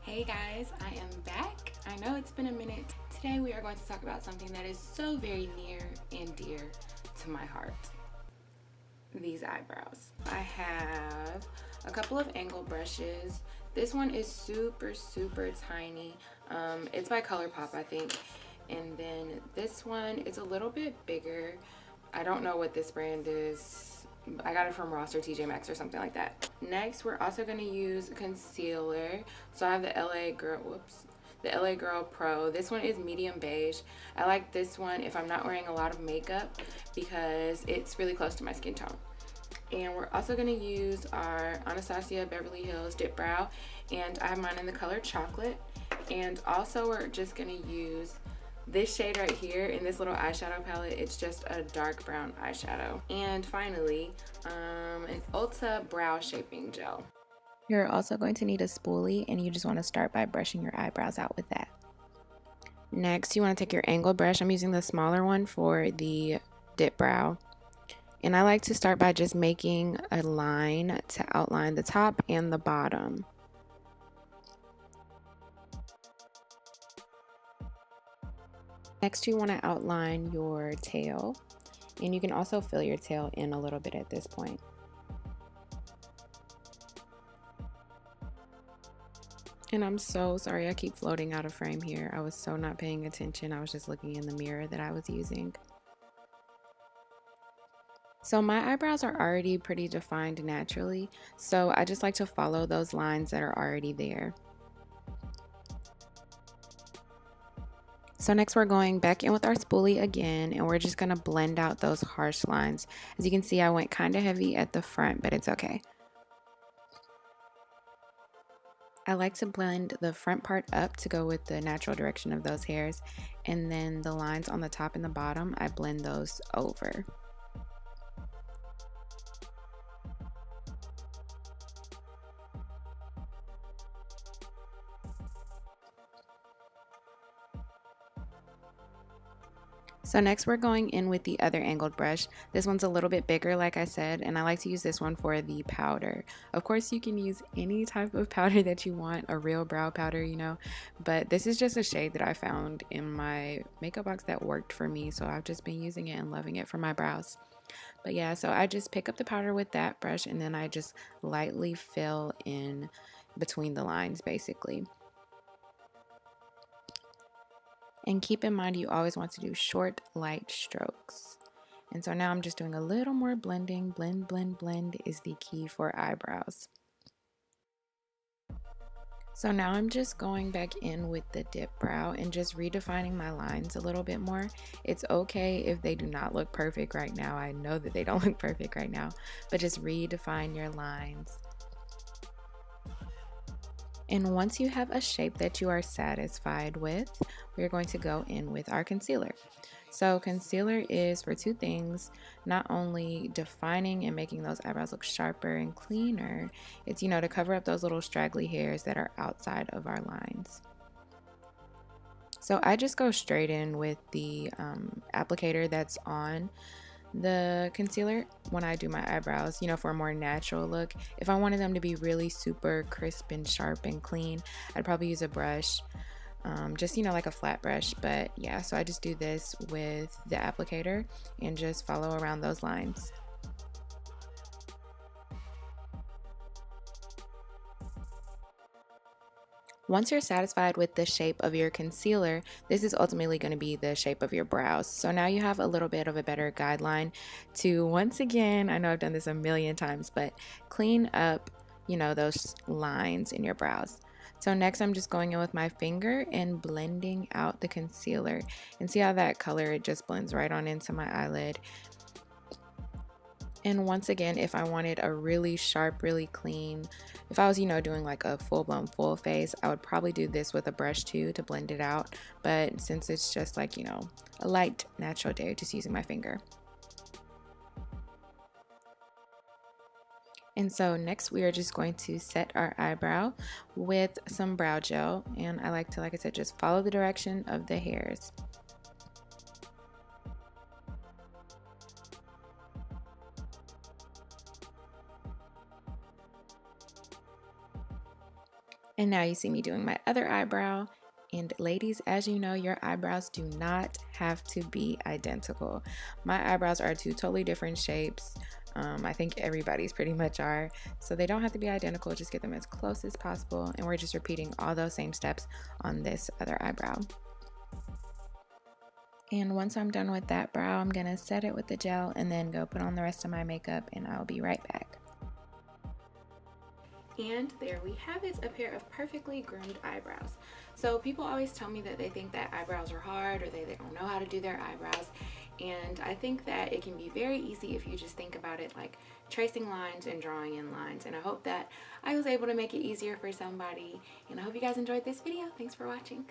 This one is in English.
Hey guys, I am back. I know it's been a minute. Today we are going to talk about something that is so very near and dear to my heart. These eyebrows. I have a couple of angle brushes. This one is super tiny. It's by ColourPop, I think. And then this one is a little bit bigger. I don't know what this brand is. I got it from Ross or TJ Maxx or something like that. Next, we're also going to use concealer. So I have the LA Girl Pro. This one is medium beige. I like this one if I'm not wearing a lot of makeup because it's really close to my skin tone. And we're also going to use our Anastasia Beverly Hills Dipbrow, and I have mine in the color chocolate. And also we're just going to use this shade right here in this little eyeshadow palette. It's just a dark brown eyeshadow. And finally, an Ulta brow shaping gel. You're also going to need a spoolie, and you just want to start by brushing your eyebrows out with that. Next, you want to take your angled brush. I'm using the smaller one for the dip brow. And I like to start by just making a line to outline the top and the bottom. Next, you want to outline your tail, and you can also fill your tail in a little bit at this point. And I'm so sorry I keep floating out of frame here. I was so not paying attention. I was just looking in the mirror that I was using. So my eyebrows are already pretty defined naturally, so I just like to follow those lines that are already there. So next we're going back in with our spoolie again, and we're just going to blend out those harsh lines. As you can see, I went kind of heavy at the front, but it's okay. I like to blend the front part up to go with the natural direction of those hairs, and then the lines on the top and the bottom, I blend those over. So next we're going in with the other angled brush. This one's a little bit bigger, like I said, and I like to use this one for the powder. Of course, you can use any type of powder that you want, a real brow powder, you know, but this is just a shade that I found in my makeup box that worked for me, so I've just been using it and loving it for my brows. But yeah, so I just pick up the powder with that brush, and then I just lightly fill in between the lines, basically. And keep in mind, you always want to do short, light strokes. And so now I'm just doing a little more blending. Blend, blend, blend is the key for eyebrows. So now I'm just going back in with the dip brow and just redefining my lines a little bit more. It's okay if they do not look perfect right now. I know that they don't look perfect right now, but just redefine your lines. And once you have a shape that you are satisfied with, we're going to go in with our concealer. So concealer is for two things: not only defining and making those eyebrows look sharper and cleaner, it's, you know, to cover up those little straggly hairs that are outside of our lines. So I just go straight in with the applicator that's on the concealer when I do my eyebrows, you know, for a more natural look. If I wanted them to be really super crisp and sharp and clean, I'd probably use a brush, just, you know, like a flat brush. But yeah, so I just do this with the applicator and just follow around those lines. Once you're satisfied with the shape of your concealer, this is ultimately going to be the shape of your brows. So now you have a little bit of a better guideline to, once again, I know I've done this a million times, but clean up, you know, those lines in your brows. So next I'm just going in with my finger and blending out the concealer, and see how that color, it just blends right on into my eyelid. And once again, if I wanted a really sharp, really clean, if I was, you know, doing like a full-blown full face, I would probably do this with a brush too to blend it out. But since it's just like, you know, a light natural day, just using my finger. And so next we are just going to set our eyebrow with some brow gel. And I like to, like I said, just follow the direction of the hairs. And now you see me doing my other eyebrow. And ladies, as you know, your eyebrows do not have to be identical. My eyebrows are two totally different shapes. I think everybody's pretty much are. So they don't have to be identical, just get them as close as possible. And we're just repeating all those same steps on this other eyebrow. And once I'm done with that brow, I'm gonna set it with the gel and then go put on the rest of my makeup, and I'll be right back. And there we have it, a pair of perfectly groomed eyebrows. So people always tell me that they think that eyebrows are hard, or they don't know how to do their eyebrows. And I think that it can be very easy if you just think about it like tracing lines and drawing in lines. And I hope that I was able to make it easier for somebody. And I hope you guys enjoyed this video. Thanks for watching.